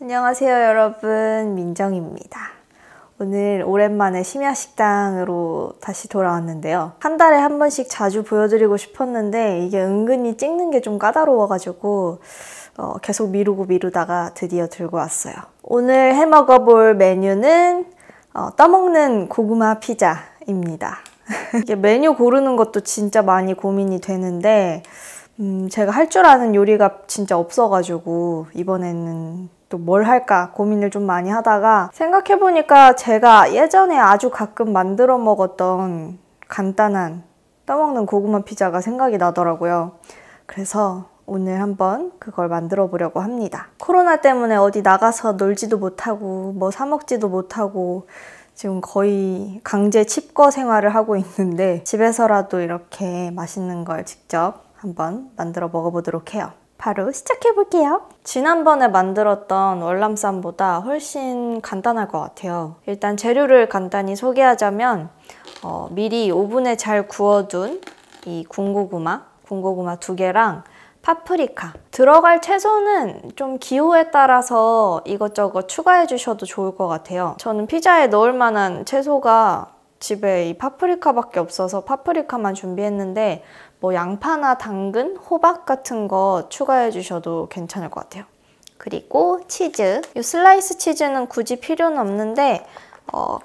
안녕하세요 여러분, 민정입니다. 오늘 오랜만에 심야식당으로 다시 돌아왔는데요. 한 달에 한 번씩 자주 보여드리고 싶었는데 이게 은근히 찍는 게 좀 까다로워가지고 계속 미루다가 드디어 들고 왔어요. 오늘 해먹어볼 메뉴는 떠먹는 고구마 피자입니다. 이게 메뉴 고르는 것도 진짜 많이 고민이 되는데 제가 할 줄 아는 요리가 진짜 없어가지고 이번에는 또 뭘 할까 고민을 좀 많이 하다가 생각해보니까 제가 예전에 아주 가끔 만들어 먹었던 간단한 떠먹는 고구마 피자가 생각이 나더라고요. 그래서 오늘 한번 그걸 만들어 보려고 합니다. 코로나 때문에 어디 나가서 놀지도 못하고 뭐 사 먹지도 못하고 지금 거의 강제 칩거 생활을 하고 있는데 집에서라도 이렇게 맛있는 걸 직접 한번 만들어 먹어보도록 해요. 바로 시작해볼게요. 지난번에 만들었던 월남쌈보다 훨씬 간단할 것 같아요. 일단 재료를 간단히 소개하자면 미리 오븐에 잘 구워둔 이 군고구마 2개랑 파프리카. 들어갈 채소는 좀 기호에 따라서 이것저것 추가해 주셔도 좋을 것 같아요. 저는 피자에 넣을 만한 채소가 집에 이 파프리카밖에 없어서 파프리카만 준비했는데 뭐 양파나 당근, 호박 같은 거 추가해 주셔도 괜찮을 것 같아요. 그리고 치즈. 이 슬라이스 치즈는 굳이 필요는 없는데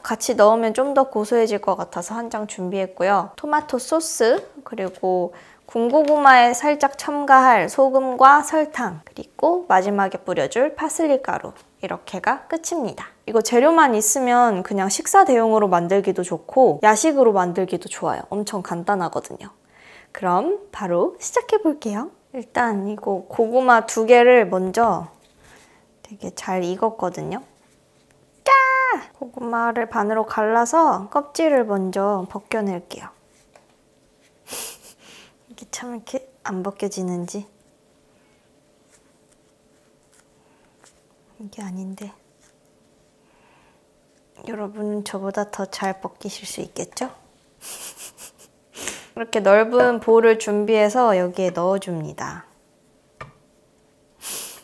같이 넣으면 좀 더 고소해질 것 같아서 한 장 준비했고요. 토마토 소스, 그리고 군고구마에 살짝 첨가할 소금과 설탕, 그리고 마지막에 뿌려줄 파슬리 가루. 이렇게가 끝입니다. 이거 재료만 있으면 그냥 식사 대용으로 만들기도 좋고 야식으로 만들기도 좋아요. 엄청 간단하거든요. 그럼 바로 시작해 볼게요. 일단 이거 고구마 2개를 먼저 되게 잘 익었거든요. 고구마를 반으로 갈라서 껍질을 먼저 벗겨낼게요. 이게 참 이렇게 안 벗겨지는지. 이게 아닌데. 여러분은 저보다 더 잘 벗기실 수 있겠죠? 이렇게 넓은 볼을 준비해서 여기에 넣어줍니다.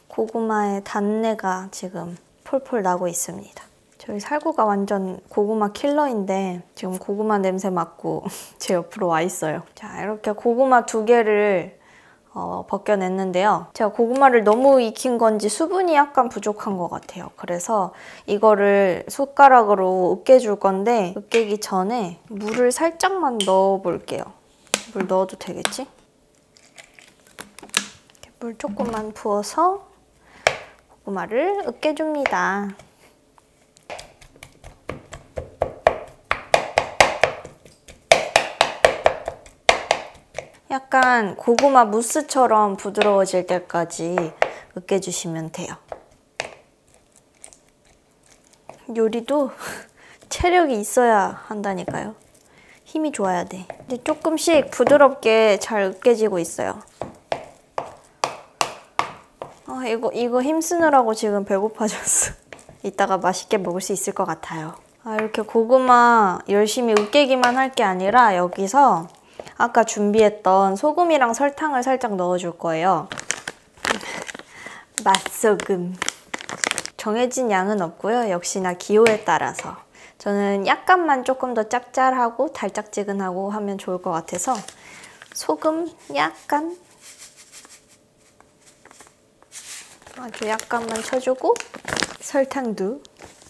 고구마의 단내가 지금 폴폴 나고 있습니다. 저희 살구가 완전 고구마 킬러인데 지금 고구마 냄새 맡고 제 옆으로 와 있어요. 자, 이렇게 고구마 2개를 벗겨냈는데요. 제가 고구마를 너무 익힌 건지 수분이 약간 부족한 것 같아요. 그래서 이거를 숟가락으로 으깨줄 건데 으깨기 전에 물을 살짝만 넣어볼게요. 물 넣어도 되겠지? 이렇게 물 조금만 부어서 고구마를 으깨줍니다. 약간 고구마 무스처럼 부드러워질 때까지 으깨주시면 돼요. 요리도 체력이 있어야 한다니까요. 힘이 좋아야 돼. 근데 조금씩 부드럽게 잘 으깨지고 있어요. 이거 힘쓰느라고 지금 배고파졌어. 이따가 맛있게 먹을 수 있을 것 같아요. 이렇게 고구마 열심히 으깨기만 할 게 아니라 여기서 아까 준비했던 소금이랑 설탕을 살짝 넣어줄 거예요. 맛소금. 정해진 양은 없고요. 역시나 기호에 따라서. 저는 약간만 조금 더 짭짤하고 달짝지근하고 하면 좋을 것 같아서 소금 약간, 아주 약간만 쳐주고 설탕도.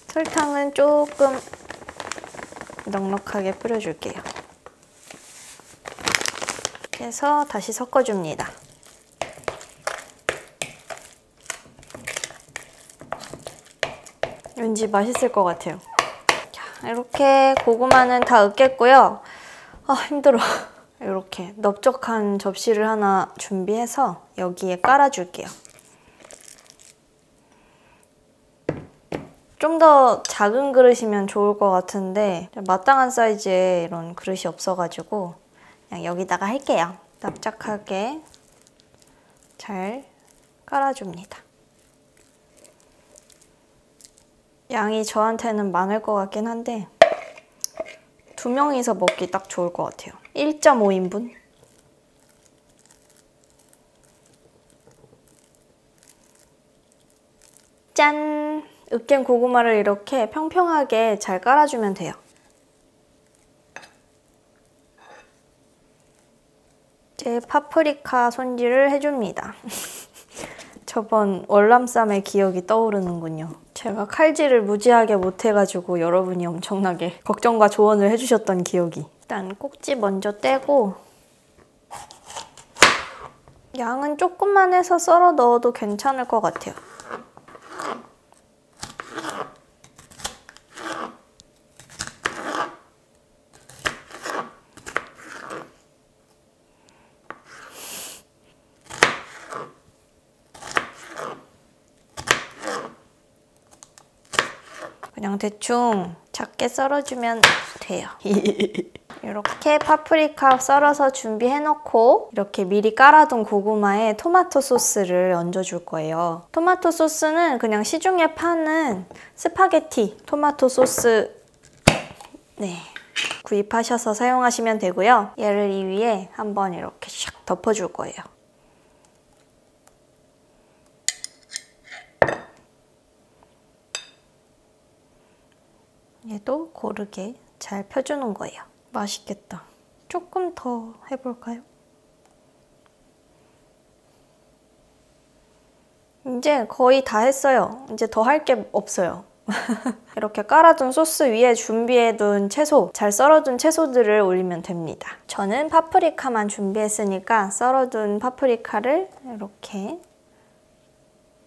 설탕은 조금 넉넉하게 뿌려줄게요. 해서 다시 섞어줍니다. 왠지 맛있을 것 같아요. 자, 이렇게 고구마는 다 으깼고요. 힘들어. 이렇게 넓적한 접시를 하나 준비해서 여기에 깔아줄게요. 좀 더 작은 그릇이면 좋을 것 같은데 마땅한 사이즈의 이런 그릇이 없어가지고 그냥 여기다가 할게요. 납작하게 잘 깔아줍니다. 양이 저한테는 많을 것 같긴 한데 2명이서 먹기 딱 좋을 것 같아요. 1.5인분? 짠! 으깬 고구마를 이렇게 평평하게 잘 깔아주면 돼요. 이제 파프리카 손질을 해줍니다. 저번 월남쌈의 기억이 떠오르는군요. 제가 칼질을 무지하게 못해가지고 여러분이 엄청나게 걱정과 조언을 해주셨던 기억이. 일단 꼭지 먼저 떼고 양은 조금만 해서 썰어 넣어도 괜찮을 것 같아요. 그냥 대충 작게 썰어주면 돼요. 이렇게 파프리카 썰어서 준비해놓고 이렇게 미리 깔아둔 고구마에 토마토 소스를 얹어줄 거예요. 토마토 소스는 그냥 시중에 파는 스파게티 토마토 소스 구입하셔서 사용하시면 되고요. 얘를 이 위에 한번 이렇게 샥 덮어줄 거예요. 얘도 고르게 잘 펴주는 거예요. 맛있겠다. 조금 더 해볼까요? 이제 거의 다 했어요. 이제 더 할 게 없어요. 이렇게 깔아둔 소스 위에 준비해둔 채소, 잘 썰어둔 채소들을 올리면 됩니다. 저는 파프리카만 준비했으니까 썰어둔 파프리카를 이렇게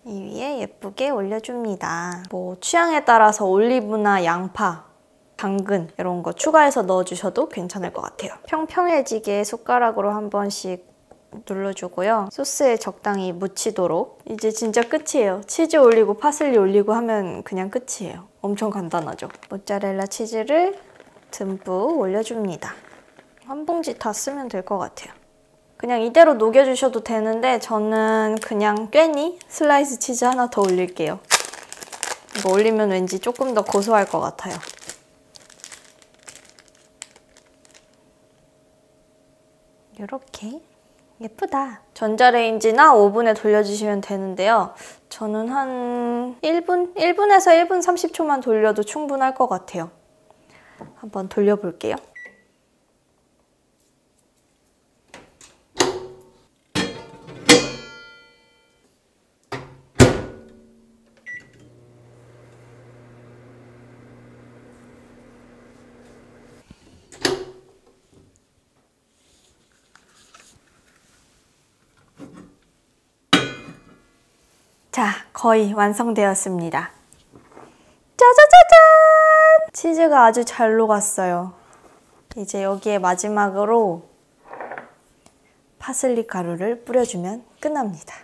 이 위에 예쁘게 올려줍니다. 뭐 취향에 따라서 올리브나 양파, 당근 이런 거 추가해서 넣어주셔도 괜찮을 것 같아요. 평평해지게 숟가락으로 한 번씩 눌러주고요. 소스에 적당히 묻히도록. 이제 진짜 끝이에요. 치즈 올리고 파슬리 올리고 하면 그냥 끝이에요. 엄청 간단하죠? 모짜렐라 치즈를 듬뿍 올려줍니다. 한 봉지 다 쓰면 될 것 같아요. 그냥 이대로 녹여주셔도 되는데 저는 그냥 깻잎 슬라이스 치즈 하나 더 올릴게요. 이거 올리면 왠지 조금 더 고소할 것 같아요. 이렇게 예쁘다. 전자레인지나 오븐에 돌려주시면 되는데요. 저는 한 1분? 1분에서 1분 30초만 돌려도 충분할 것 같아요. 한번 돌려볼게요. 자, 거의 완성되었습니다. 짜자자잔! 치즈가 아주 잘 녹았어요. 이제 여기에 마지막으로 파슬리 가루를 뿌려주면 끝납니다.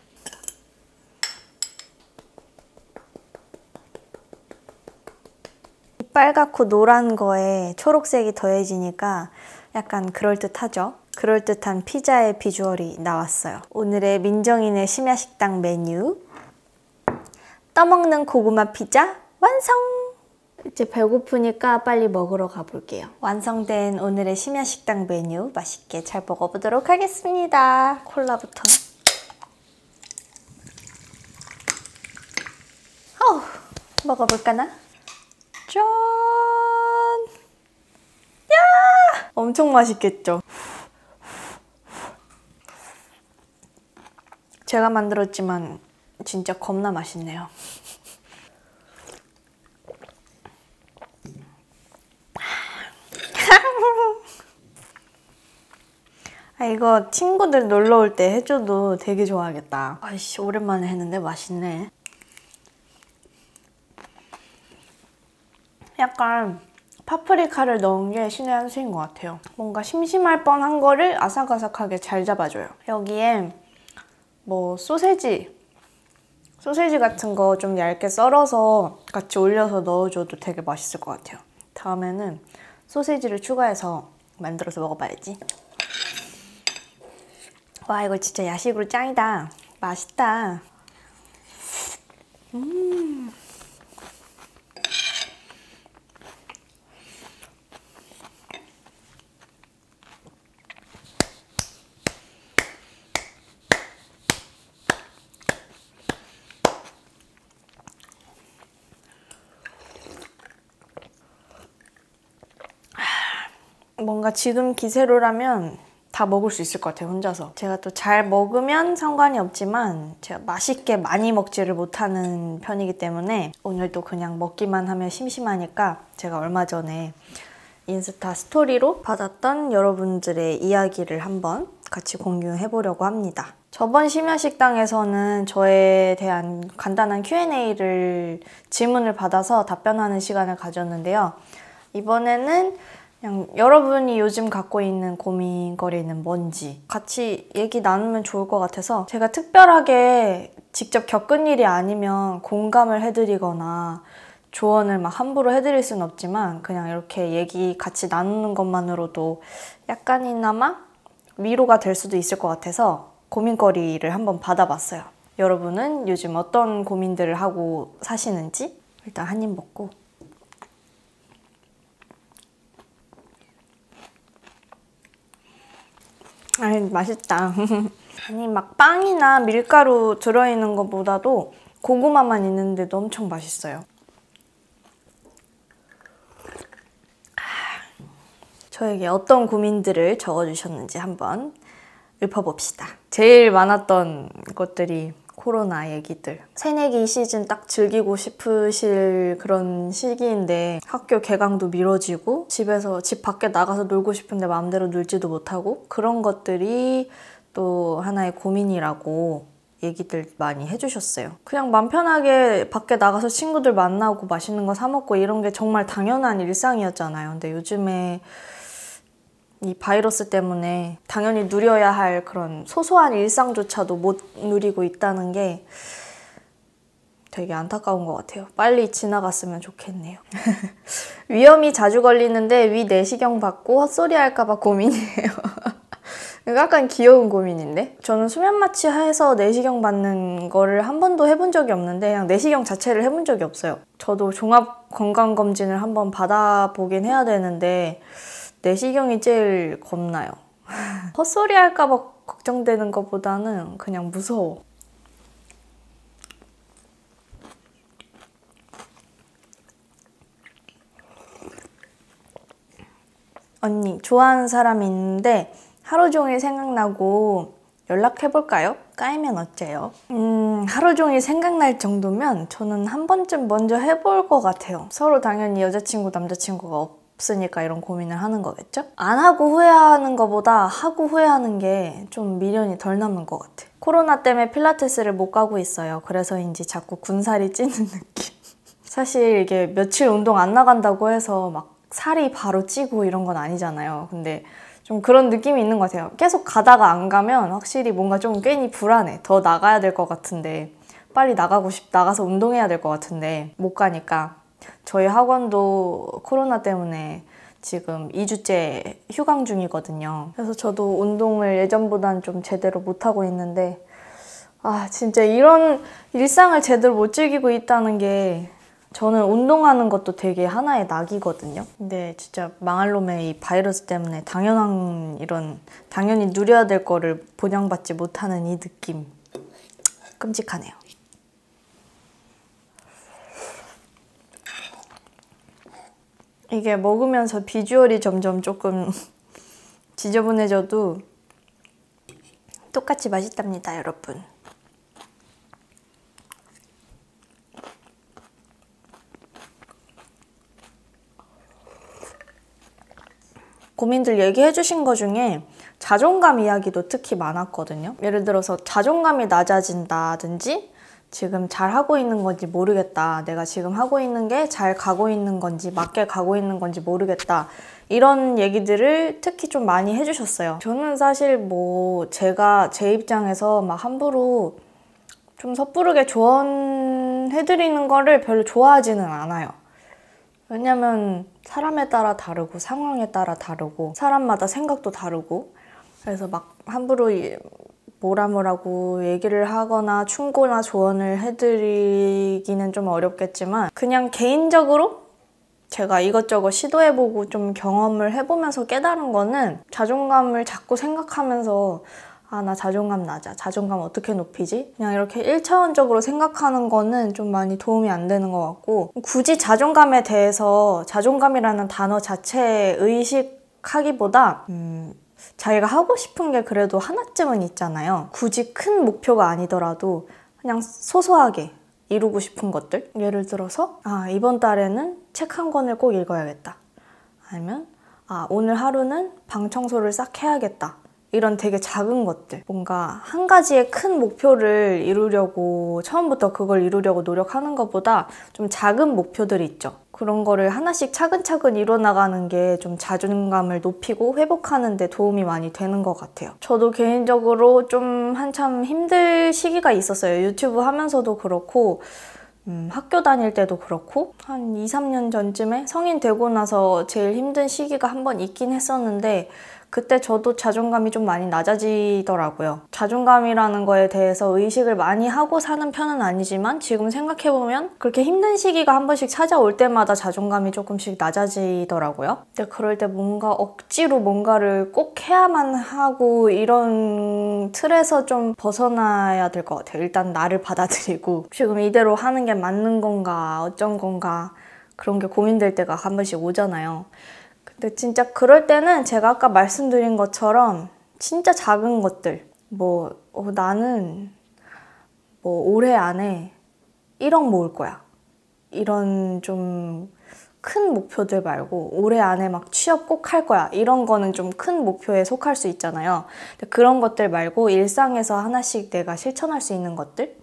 빨갛고 노란 거에 초록색이 더해지니까 약간 그럴듯하죠? 그럴듯한 피자의 비주얼이 나왔어요. 오늘의 민정이네 심야식당 메뉴 떠먹는 고구마 피자 완성! 이제 배고프니까 빨리 먹으러 가볼게요. 완성된 오늘의 심야식당 메뉴 맛있게 잘 먹어보도록 하겠습니다. 콜라부터. 먹어볼까나? 짠! 야! 엄청 맛있겠죠? 제가 만들었지만 진짜 겁나 맛있네요. 이거 친구들 놀러 올 때 해줘도 되게 좋아하겠다. 아이씨, 오랜만에 했는데 맛있네. 약간 파프리카를 넣은 게 신의 한 수인 것 같아요. 뭔가 심심할 뻔한 거를 아삭아삭하게 잘 잡아줘요. 여기에 뭐 소세지 같은 거 좀 얇게 썰어서 같이 올려서 넣어줘도 되게 맛있을 것 같아요. 다음에는 소세지를 추가해서 만들어서 먹어봐야지. 와, 이거 진짜 야식으로 짱이다. 맛있다. 뭔가 지금 기세로라면 다 먹을 수 있을 것 같아요, 혼자서. 제가 또 잘 먹으면 상관이 없지만 제가 맛있게 많이 먹지를 못하는 편이기 때문에 오늘도 그냥 먹기만 하면 심심하니까 제가 얼마 전에 인스타 스토리로 받았던 여러분들의 이야기를 한번 같이 공유해보려고 합니다. 저번 심야식당에서는 저에 대한 간단한 Q&A를 질문을 받아서 답변하는 시간을 가졌는데요. 이번에는 그냥 여러분이 요즘 갖고 있는 고민거리는 뭔지 같이 얘기 나누면 좋을 것 같아서 제가 특별하게 직접 겪은 일이 아니면 공감을 해드리거나 조언을 막 함부로 해드릴 순 없지만 그냥 이렇게 얘기 같이 나누는 것만으로도 약간이나마 위로가 될 수도 있을 것 같아서 고민거리를 한번 받아봤어요. 여러분은 요즘 어떤 고민들을 하고 사시는지 일단 한 입 먹고 아이 맛있다. 아니 막 빵이나 밀가루 들어있는 것보다도 고구마만 있는데도 엄청 맛있어요. 저에게 어떤 고민들을 적어주셨는지 한번 읊어봅시다. 제일 많았던 것들이 코로나 얘기들. 새내기 시즌 딱 즐기고 싶으실 그런 시기인데 학교 개강도 미뤄지고 집 밖에 나가서 놀고 싶은데 마음대로 놀지도 못하고 그런 것들이 또 하나의 고민이라고 얘기들 많이 해주셨어요. 그냥 맘 편하게 밖에 나가서 친구들 만나고 맛있는 거 사 먹고 이런 게 정말 당연한 일상이었잖아요. 근데 요즘에 이 바이러스 때문에 당연히 누려야 할 그런 소소한 일상조차도 못 누리고 있다는 게 되게 안타까운 것 같아요. 빨리 지나갔으면 좋겠네요. 위염이 자주 걸리는데 위 내시경 받고 헛소리 할까봐 고민이에요. 약간 귀여운 고민인데? 저는 수면 마취해서 내시경 받는 거를 한 번도 해본 적이 없는데 그냥 내시경 자체를 해본 적이 없어요. 저도 종합 건강검진을 한번 받아보긴 해야 되는데 내시경이 제일 겁나요. 헛소리 할까봐 걱정되는 것보다는 그냥 무서워. 언니, 좋아하는 사람이 있는데 하루 종일 생각나고 연락해볼까요? 까이면 어째요? 하루 종일 생각날 정도면 저는 한 번쯤 먼저 해볼 것 같아요. 서로 당연히 여자친구, 남자친구가 없으니까 이런 고민을 하는 거겠죠? 안 하고 후회하는 것보다 하고 후회하는 게 좀 미련이 덜 남은 것 같아. 코로나 때문에 필라테스를 못 가고 있어요. 그래서인지 자꾸 군살이 찌는 느낌. 사실 이게 며칠 운동 안 나간다고 해서 막 살이 바로 찌고 이런 건 아니잖아요. 근데 좀 그런 느낌이 있는 것 같아요. 계속 가다가 안 가면 확실히 뭔가 좀 괜히 불안해. 더 나가야 될 것 같은데 빨리 나가서 운동해야 될 것 같은데 못 가니까. 저희 학원도 코로나 때문에 지금 2주째 휴강 중이거든요. 그래서 저도 운동을 예전보다는 좀 제대로 못하고 있는데 진짜 이런 일상을 제대로 못 즐기고 있다는 게 저는 운동하는 것도 되게 하나의 낙이거든요. 근데 진짜 망할 놈의 이 바이러스 때문에 당연히 누려야 될 거를 보장받지 못하는 이 느낌. 끔찍하네요. 이게 먹으면서 비주얼이 점점 조금 지저분해져도 똑같이 맛있답니다, 여러분. 고민들 얘기해 주신 거 중에 자존감 이야기도 특히 많았거든요. 예를 들어서 자존감이 낮아진다든지 지금 잘 하고 있는 건지 모르겠다. 내가 지금 하고 있는 게 잘 가고 있는 건지 맞게 가고 있는 건지 모르겠다. 이런 얘기들을 특히 좀 많이 해주셨어요. 저는 사실 제가 제 입장에서 막 함부로 좀 섣부르게 조언해드리는 거를 별로 좋아하지는 않아요. 왜냐면 사람에 따라 다르고 상황에 따라 다르고 사람마다 생각도 다르고 그래서 막 함부로 뭐라고 얘기를 하거나 충고나 조언을 해드리기는 좀 어렵겠지만 그냥 개인적으로 제가 이것저것 시도해보고 좀 경험을 해보면서 깨달은 거는 자존감을 자꾸 생각하면서 나 자존감 낮아. 자존감 어떻게 높이지? 그냥 이렇게 1차원적으로 생각하는 거는 좀 많이 도움이 안 되는 것 같고 굳이 자존감에 대해서 자존감이라는 단어 자체에 의식 하기보다 자기가 하고 싶은 게 그래도 하나쯤은 있잖아요. 굳이 큰 목표가 아니더라도 그냥 소소하게 이루고 싶은 것들. 예를 들어서 이번 달에는 책 한 권을 꼭 읽어야겠다. 아니면 오늘 하루는 방 청소를 싹 해야겠다. 이런 되게 작은 것들. 뭔가 한 가지의 큰 목표를 이루려고 처음부터 그걸 이루려고 노력하는 것보다 좀 작은 목표들이 있죠. 그런 거를 하나씩 차근차근 이뤄나가는 게 좀 자존감을 높이고 회복하는 데 도움이 많이 되는 것 같아요. 저도 개인적으로 좀 한참 힘들 시기가 있었어요. 유튜브 하면서도 그렇고 학교 다닐 때도 그렇고 한 2, 3년 전쯤에 성인 되고 나서 제일 힘든 시기가 한 번 있긴 했었는데 그때 저도 자존감이 좀 많이 낮아지더라고요. 자존감이라는 거에 대해서 의식을 많이 하고 사는 편은 아니지만 지금 생각해보면 그렇게 힘든 시기가 한 번씩 찾아올 때마다 자존감이 조금씩 낮아지더라고요. 근데 그럴 때 뭔가 억지로 뭔가를 꼭 해야만 하고 이런 틀에서 좀 벗어나야 될 것 같아요. 일단 나를 받아들이고 지금 이대로 하는 게 맞는 건가 어쩐 건가 그런 게 고민될 때가 한 번씩 오잖아요. 근데 진짜 그럴 때는 제가 아까 말씀드린 것처럼 진짜 작은 것들 나는 올해 안에 1억 모을 거야 이런 좀 큰 목표들 말고 올해 안에 막 취업 꼭 할 거야 이런 거는 좀 큰 목표에 속할 수 있잖아요. 근데 그런 것들 말고 일상에서 하나씩 내가 실천할 수 있는 것들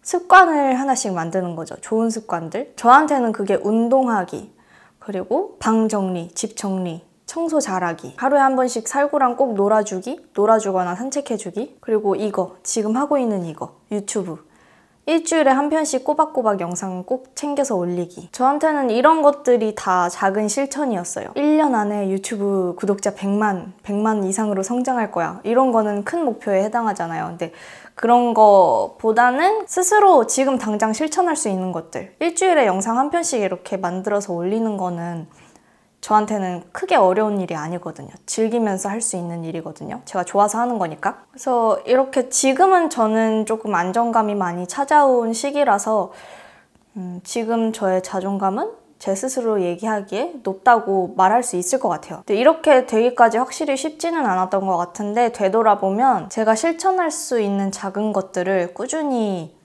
습관을 하나씩 만드는 거죠. 좋은 습관들. 저한테는 그게 운동하기 그리고 방 정리, 집 정리, 청소 잘하기 하루에 한 번씩 살구랑 꼭 놀아주거나 산책해주기 그리고 이거 지금 하고 있는 이거 유튜브 일주일에 한 편씩 꼬박꼬박 영상 꼭 챙겨서 올리기 저한테는 이런 것들이 다 작은 실천이었어요. 1년 안에 유튜브 구독자 100만 이상으로 성장할 거야 이런 거는 큰 목표에 해당하잖아요. 근데 그런 거보다는 스스로 지금 당장 실천할 수 있는 것들 일주일에 영상 한 편씩 이렇게 만들어서 올리는 거는 저한테는 크게 어려운 일이 아니거든요. 즐기면서 할 수 있는 일이거든요. 제가 좋아서 하는 거니까. 그래서 이렇게 지금은 저는 조금 안정감이 많이 찾아온 시기라서 지금 저의 자존감은 제 스스로 얘기하기에 높다고 말할 수 있을 것 같아요. 근데 이렇게 되기까지 확실히 쉽지는 않았던 것 같은데 되돌아보면 제가 실천할 수 있는 작은 것들을 꾸준히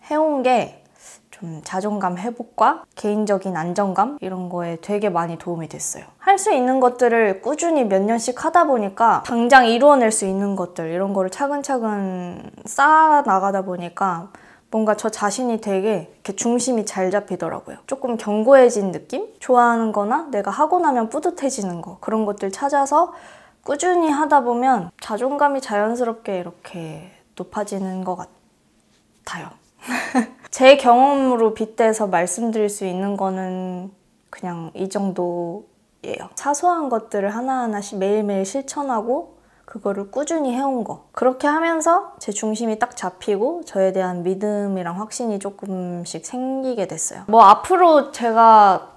해온 게 좀 자존감 회복과 개인적인 안정감 이런 거에 되게 많이 도움이 됐어요. 할 수 있는 것들을 꾸준히 몇 년씩 하다 보니까 당장 이루어낼 수 있는 것들 이런 거를 차근차근 쌓아 나가다 보니까 뭔가 저 자신이 되게 이렇게 중심이 잘 잡히더라고요. 조금 견고해진 느낌? 좋아하는 거나 내가 하고 나면 뿌듯해지는 거 그런 것들 찾아서 꾸준히 하다 보면 자존감이 자연스럽게 이렇게 높아지는 것 같아요. 제 경험으로 빗대서 말씀드릴 수 있는 거는 그냥 이 정도예요. 사소한 것들을 하나하나씩 매일매일 실천하고 그거를 꾸준히 해온 거 그렇게 하면서 제 중심이 딱 잡히고 저에 대한 믿음이랑 확신이 조금씩 생기게 됐어요. 앞으로 제가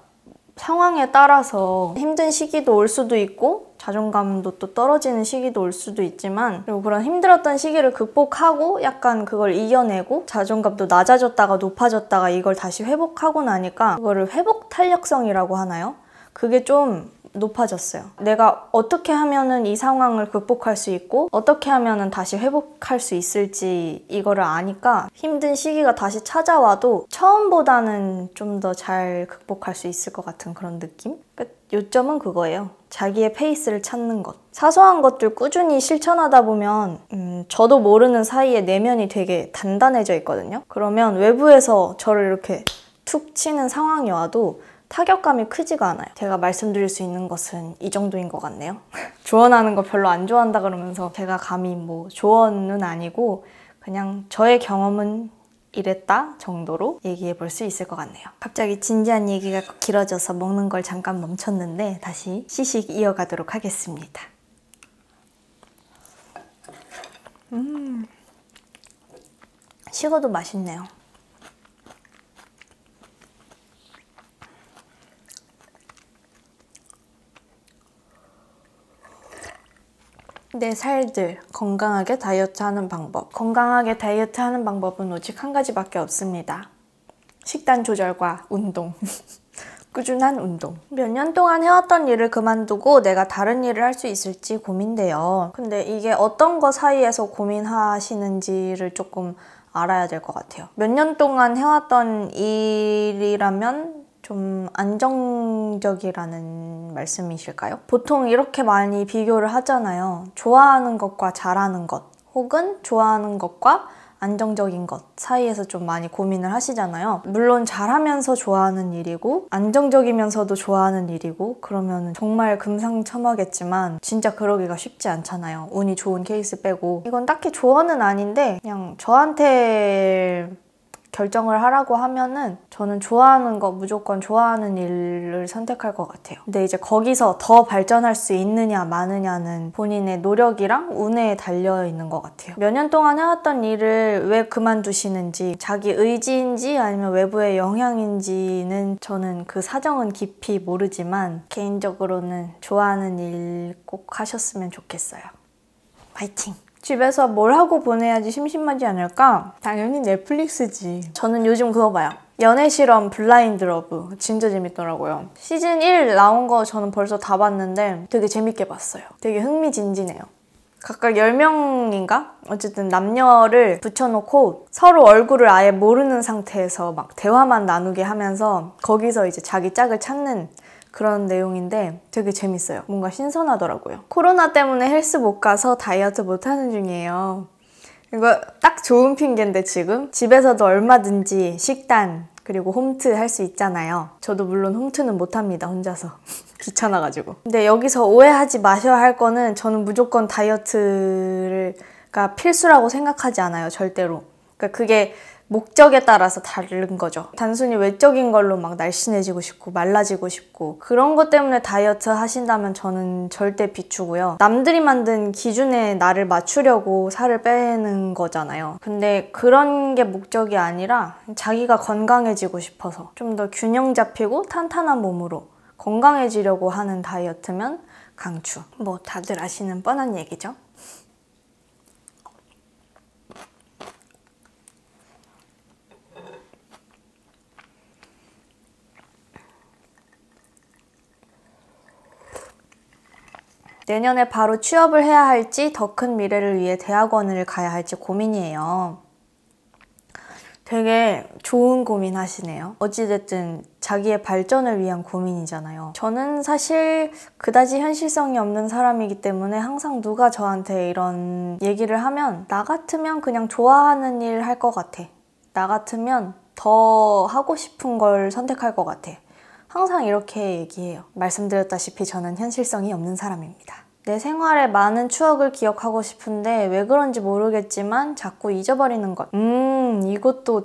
상황에 따라서 힘든 시기도 올 수도 있고 자존감도 또 떨어지는 시기도 올 수도 있지만 그리고 그런 힘들었던 시기를 극복하고 약간 그걸 이겨내고 자존감도 낮아졌다가 높아졌다가 이걸 다시 회복하고 나니까 그거를 회복 탄력성이라고 하나요? 그게 좀 높아졌어요. 내가 어떻게 하면은 이 상황을 극복할 수 있고 어떻게 하면은 다시 회복할 수 있을지 이거를 아니까 힘든 시기가 다시 찾아와도 처음보다는 좀 더 잘 극복할 수 있을 것 같은 그런 느낌? 요점은 그거예요. 자기의 페이스를 찾는 것. 사소한 것들 꾸준히 실천하다 보면 저도 모르는 사이에 내면이 되게 단단해져 있거든요. 그러면 외부에서 저를 이렇게 툭 치는 상황이 와도 타격감이 크지가 않아요. 제가 말씀드릴 수 있는 것은 이 정도인 것 같네요. 조언하는 거 별로 안 좋아한다 그러면서 제가 감히 조언은 아니고 그냥 저의 경험은 이랬다 정도로 얘기해 볼 수 있을 것 같네요. 갑자기 진지한 얘기가 길어져서 먹는 걸 잠깐 멈췄는데 다시 시식 이어가도록 하겠습니다. 식어도 맛있네요. 내 살들 건강하게 다이어트 하는 방법. 건강하게 다이어트 하는 방법은 오직 한 가지밖에 없습니다. 식단 조절과 운동. 꾸준한 운동. 몇 년 동안 해왔던 일을 그만두고 내가 다른 일을 할 수 있을지 고민돼요. 근데 이게 어떤 거 사이에서 고민하시는지를 조금 알아야 될 것 같아요. 몇 년 동안 해왔던 일이라면 좀 안정적이라는 말씀이실까요? 보통 이렇게 많이 비교를 하잖아요. 좋아하는 것과 잘하는 것, 혹은 좋아하는 것과 안정적인 것 사이에서 좀 많이 고민을 하시잖아요. 물론 잘하면서 좋아하는 일이고 안정적이면서도 좋아하는 일이고 그러면 정말 금상첨화겠지만 진짜 그러기가 쉽지 않잖아요. 운이 좋은 케이스 빼고. 이건 딱히 조언은 아닌데 그냥 저한테 결정을 하라고 하면은 저는 좋아하는 거, 무조건 좋아하는 일을 선택할 것 같아요. 근데 이제 거기서 더 발전할 수 있느냐 마느냐는 본인의 노력이랑 운에 달려 있는 것 같아요. 몇 년 동안 해왔던 일을 왜 그만두시는지, 자기 의지인지 아니면 외부의 영향인지는 저는 그 사정은 깊이 모르지만 개인적으로는 좋아하는 일 꼭 하셨으면 좋겠어요. 화이팅! 집에서 뭘 하고 보내야지 심심하지 않을까? 당연히 넷플릭스지. 저는 요즘 그거 봐요. 연애 실험 블라인드 러브. 진짜 재밌더라고요. 시즌 1 나온 거 저는 벌써 다 봤는데 되게 재밌게 봤어요. 되게 흥미진진해요. 각각 10명인가? 어쨌든 남녀를 붙여놓고 서로 얼굴을 아예 모르는 상태에서 막 대화만 나누게 하면서 거기서 이제 자기 짝을 찾는 그런 내용인데 되게 재밌어요. 뭔가 신선하더라고요. 코로나 때문에 헬스 못 가서 다이어트 못 하는 중이에요. 이거 딱 좋은 핑계인데 지금 집에서도 얼마든지 식단 그리고 홈트 할 수 있잖아요. 저도 물론 홈트는 못 합니다. 혼자서. 귀찮아가지고. 근데 여기서 오해하지 마셔야 할 거는 저는 무조건 다이어트가 필수라고 생각하지 않아요. 절대로. 그러니까 그게 목적에 따라서 다른 거죠. 단순히 외적인 걸로 막 날씬해지고 싶고 말라지고 싶고 그런 것 때문에 다이어트 하신다면 저는 절대 비추고요. 남들이 만든 기준에 나를 맞추려고 살을 빼는 거잖아요. 근데 그런 게 목적이 아니라 자기가 건강해지고 싶어서 좀 더 균형 잡히고 탄탄한 몸으로 건강해지려고 하는 다이어트면 강추. 뭐 다들 아시는 뻔한 얘기죠. 내년에 바로 취업을 해야 할지 더 큰 미래를 위해 대학원을 가야 할지 고민이에요. 되게 좋은 고민 하시네요. 어찌됐든 자기의 발전을 위한 고민이잖아요. 저는 사실 그다지 현실성이 없는 사람이기 때문에 항상 누가 저한테 이런 얘기를 하면 나 같으면 그냥 좋아하는 일 할 것 같아. 나 같으면 더 하고 싶은 걸 선택할 것 같아. 항상 이렇게 얘기해요. 말씀드렸다시피 저는 현실성이 없는 사람입니다. 내 생활의 많은 추억을 기억하고 싶은데 왜 그런지 모르겠지만 자꾸 잊어버리는 것. 이것도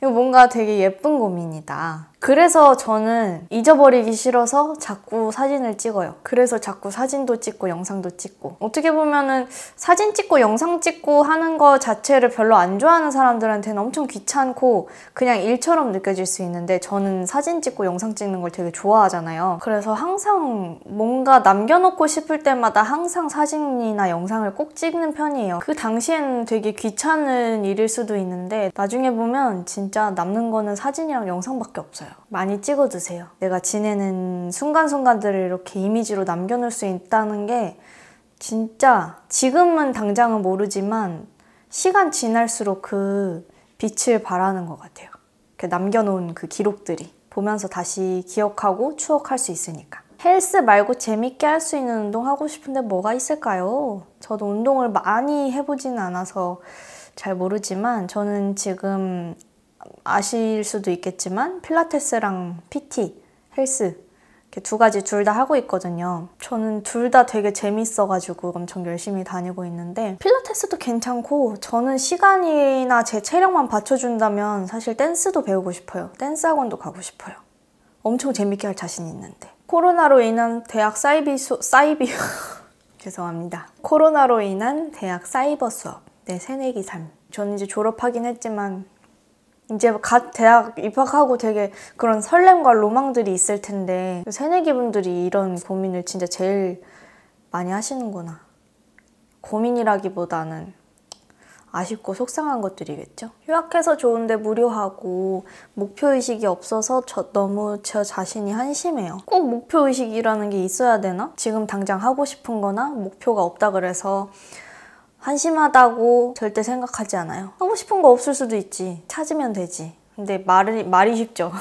이거 뭔가 되게 예쁜 고민이다. 그래서 저는 잊어버리기 싫어서 자꾸 사진을 찍어요. 그래서 자꾸 사진도 찍고 영상도 찍고. 어떻게 보면은 사진 찍고 영상 찍고 하는 거 자체를 별로 안 좋아하는 사람들한테는 엄청 귀찮고 그냥 일처럼 느껴질 수 있는데 저는 사진 찍고 영상 찍는 걸 되게 좋아하잖아요. 그래서 항상 뭔가 남겨놓고 싶을 때마다 항상 사진이나 영상을 꼭 찍는 편이에요. 그 당시에는 되게 귀찮은 일일 수도 있는데 나중에 보면 진짜 남는 거는 사진이랑 영상밖에 없어요. 많이 찍어두세요. 내가 지내는 순간순간들을 이렇게 이미지로 남겨놓을 수 있다는 게 진짜 지금은 당장은 모르지만 시간 지날수록 그 빛을 발하는 것 같아요. 남겨놓은 그 기록들이 보면서 다시 기억하고 추억할 수 있으니까. 헬스 말고 재밌게 할 수 있는 운동 하고 싶은데 뭐가 있을까요? 저도 운동을 많이 해보지는 않아서 잘 모르지만 저는 지금 아실 수도 있겠지만 필라테스랑 PT, 헬스 이렇게 두 가지 둘 다 하고 있거든요. 저는 둘 다 되게 재밌어가지고 엄청 열심히 다니고 있는데 필라테스도 괜찮고 저는 시간이나 제 체력만 받쳐준다면 사실 댄스도 배우고 싶어요. 댄스 학원도 가고 싶어요. 엄청 재밌게 할 자신 있는데. 코로나로 인한 대학 죄송합니다. 코로나로 인한 대학 사이버 수업, 내 새내기 삶. 저는 이제 졸업하긴 했지만 이제 갓 대학 입학하고 되게 그런 설렘과 로망들이 있을 텐데 새내기 분들이 이런 고민을 진짜 제일 많이 하시는구나. 고민이라기보다는 아쉽고 속상한 것들이겠죠. 휴학해서 좋은데 무료하고 목표의식이 없어서 너무 저 자신이 한심해요. 꼭 목표의식이라는 게 있어야 되나? 지금 당장 하고 싶은 거나 목표가 없다 그래서 한심하다고 절대 생각하지 않아요. 하고 싶은 거 없을 수도 있지. 찾으면 되지. 근데 말이 쉽죠.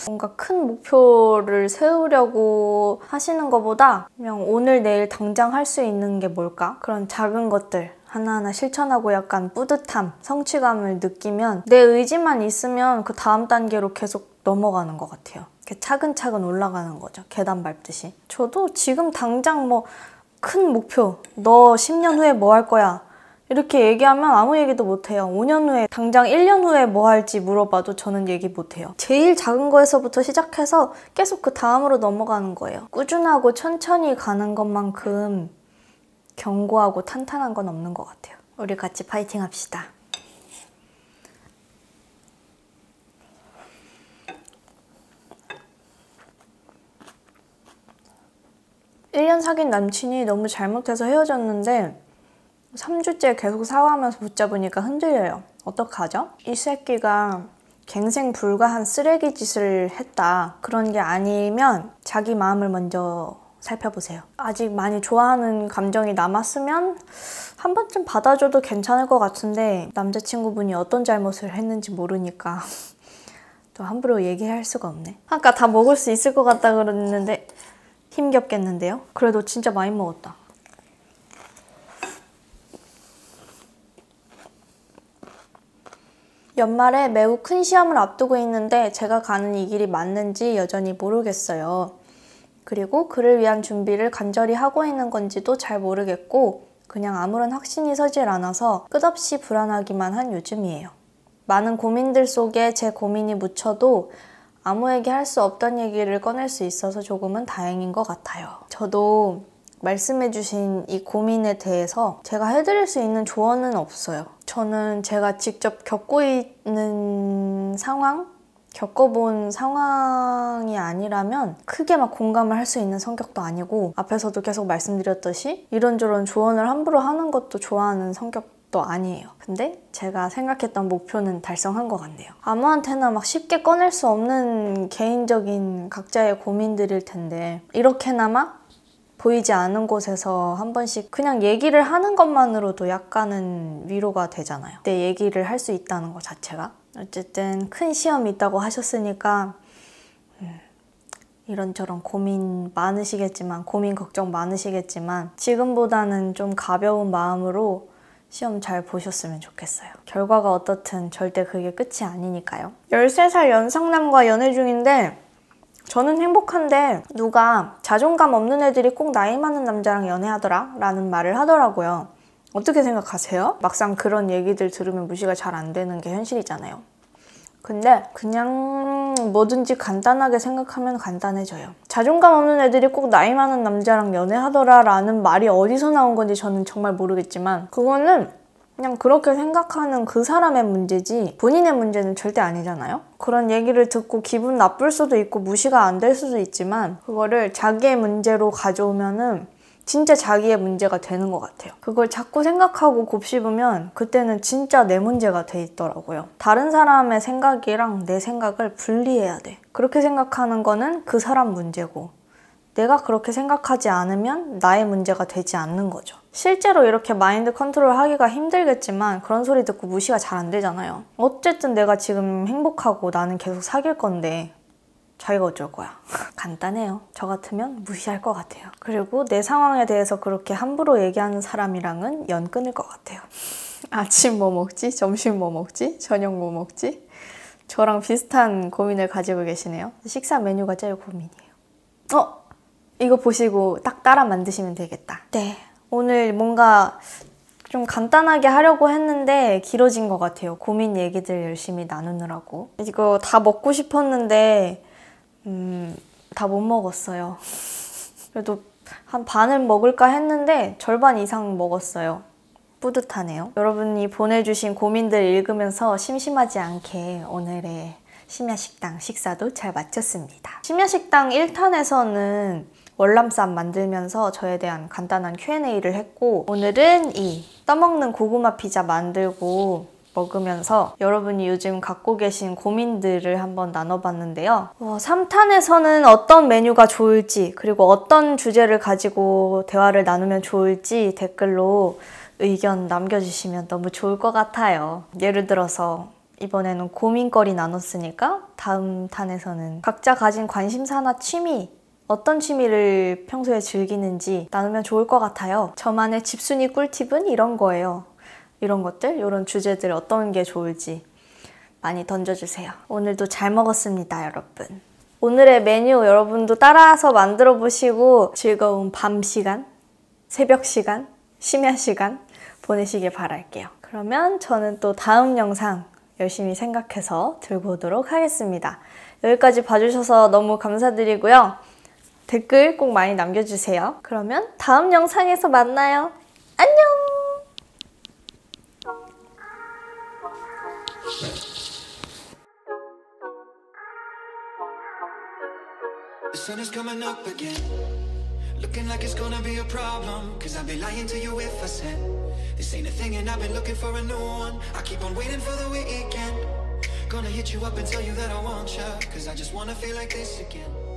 뭔가 큰 목표를 세우려고 하시는 것보다 그냥 오늘 내일 당장 할 수 있는 게 뭘까? 그런 작은 것들 하나하나 실천하고 약간 뿌듯함, 성취감을 느끼면 내 의지만 있으면 그 다음 단계로 계속 넘어가는 것 같아요. 이렇게 차근차근 올라가는 거죠. 계단 밟듯이. 저도 지금 당장 뭐 큰 목표, 너 10년 후에 뭐 할 거야? 이렇게 얘기하면 아무 얘기도 못해요. 5년 후에, 당장 1년 후에 뭐 할지 물어봐도 저는 얘기 못해요. 제일 작은 거에서부터 시작해서 계속 그 다음으로 넘어가는 거예요. 꾸준하고 천천히 가는 것만큼 견고하고 탄탄한 건 없는 것 같아요. 우리 같이 파이팅 합시다. 1년 사귄 남친이 너무 잘못해서 헤어졌는데 3주째 계속 사과하면서 붙잡으니까 흔들려요. 어떡하죠? 이 새끼가 갱생 불가한 쓰레기 짓을 했다. 그런 게 아니면 자기 마음을 먼저 살펴보세요. 아직 많이 좋아하는 감정이 남았으면 한 번쯤 받아줘도 괜찮을 것 같은데 남자친구분이 어떤 잘못을 했는지 모르니까 또 함부로 얘기할 수가 없네. 아까 다 먹을 수 있을 것 같다 그랬는데 힘겹겠는데요? 그래도 진짜 많이 먹었다. 연말에 매우 큰 시험을 앞두고 있는데 제가 가는 이 길이 맞는지 여전히 모르겠어요. 그리고 그를 위한 준비를 간절히 하고 있는 건지도 잘 모르겠고 그냥 아무런 확신이 서질 않아서 끝없이 불안하기만 한 요즘이에요. 많은 고민들 속에 제 고민이 묻혀도 아무에게 할 수 없던 얘기를 꺼낼 수 있어서 조금은 다행인 것 같아요. 저도 말씀해주신 이 고민에 대해서 제가 해드릴 수 있는 조언은 없어요. 저는 제가 직접 겪고 있는 상황, 겪어본 상황이 아니라면 크게 막 공감을 할 수 있는 성격도 아니고 앞에서도 계속 말씀드렸듯이 이런저런 조언을 함부로 하는 것도 좋아하는 성격도 아니에요. 근데 제가 생각했던 목표는 달성한 것 같네요. 아무한테나 막 쉽게 꺼낼 수 없는 개인적인 각자의 고민들일 텐데 이렇게나마 보이지 않은 곳에서 한 번씩 그냥 얘기를 하는 것만으로도 약간은 위로가 되잖아요. 내 얘기를 할 수 있다는 것 자체가. 어쨌든 큰 시험이 있다고 하셨으니까 이런저런 고민 많으시겠지만 고민 걱정 많으시겠지만 지금보다는 좀 가벼운 마음으로 시험 잘 보셨으면 좋겠어요. 결과가 어떻든 절대 그게 끝이 아니니까요. 13살 연상남과 연애 중인데 저는 행복한데 누가 자존감 없는 애들이 꼭 나이 많은 남자랑 연애하더라 라는 말을 하더라고요. 어떻게 생각하세요? 막상 그런 얘기들 들으면 무시가 잘 안 되는 게 현실이잖아요. 근데 그냥 뭐든지 간단하게 생각하면 간단해져요. 자존감 없는 애들이 꼭 나이 많은 남자랑 연애하더라 라는 말이 어디서 나온 건지 저는 정말 모르겠지만 그거는 그냥 그렇게 생각하는 그 사람의 문제지 본인의 문제는 절대 아니잖아요. 그런 얘기를 듣고 기분 나쁠 수도 있고 무시가 안 될 수도 있지만 그거를 자기의 문제로 가져오면은 진짜 자기의 문제가 되는 것 같아요. 그걸 자꾸 생각하고 곱씹으면 그때는 진짜 내 문제가 돼 있더라고요. 다른 사람의 생각이랑 내 생각을 분리해야 돼. 그렇게 생각하는 거는 그 사람 문제고 내가 그렇게 생각하지 않으면 나의 문제가 되지 않는 거죠. 실제로 이렇게 마인드 컨트롤 하기가 힘들겠지만 그런 소리 듣고 무시가 잘 안 되잖아요. 어쨌든 내가 지금 행복하고 나는 계속 사귈 건데 자기가 어쩔 거야. 간단해요. 저 같으면 무시할 것 같아요. 그리고 내 상황에 대해서 그렇게 함부로 얘기하는 사람이랑은 연 끊을 것 같아요. 아침 뭐 먹지? 점심 뭐 먹지? 저녁 뭐 먹지? 저랑 비슷한 고민을 가지고 계시네요. 식사 메뉴가 제일 고민이에요. 이거 보시고 딱 따라 만드시면 되겠다. 네, 오늘 뭔가 좀 간단하게 하려고 했는데 길어진 것 같아요. 고민 얘기들 열심히 나누느라고. 이거 다 먹고 싶었는데 다 못 먹었어요. 그래도 한 반을 먹을까 했는데 절반 이상 먹었어요. 뿌듯하네요. 여러분이 보내주신 고민들 읽으면서 심심하지 않게 오늘의 심야식당 식사도 잘 마쳤습니다. 심야식당 1탄에서는 월남쌈 만들면서 저에 대한 간단한 Q&A를 했고, 오늘은 이 떠먹는 고구마 피자 만들고 먹으면서 여러분이 요즘 갖고 계신 고민들을 한번 나눠봤는데요. 3탄에서는 어떤 메뉴가 좋을지, 그리고 어떤 주제를 가지고 대화를 나누면 좋을지 댓글로 의견 남겨주시면 너무 좋을 것 같아요. 예를 들어서 이번에는 고민거리 나눴으니까 다음 탄에서는 각자 가진 관심사나 취미, 어떤 취미를 평소에 즐기는지 나누면 좋을 것 같아요. 저만의 집순이 꿀팁은 이런 거예요. 이런 것들, 이런 주제들 어떤 게 좋을지 많이 던져주세요. 오늘도 잘 먹었습니다, 여러분. 오늘의 메뉴 여러분도 따라서 만들어 보시고 즐거운 밤 시간, 새벽 시간, 심야 시간 보내시길 바랄게요. 그러면 저는 또 다음 영상 열심히 생각해서 들고 오도록 하겠습니다. 여기까지 봐주셔서 너무 감사드리고요. 댓글 꼭 많이 남겨주세요. 그러면 다음 영상에서 만나요. 안녕! The sun is coming up again, looking like it's gonna be a problem, cause I'd be lying to you if I said this ain't a thing and I've been looking for a new one. I keep on waiting for the weekend, gonna hit you up and tell you that I want you, cause I just wanna feel like this again.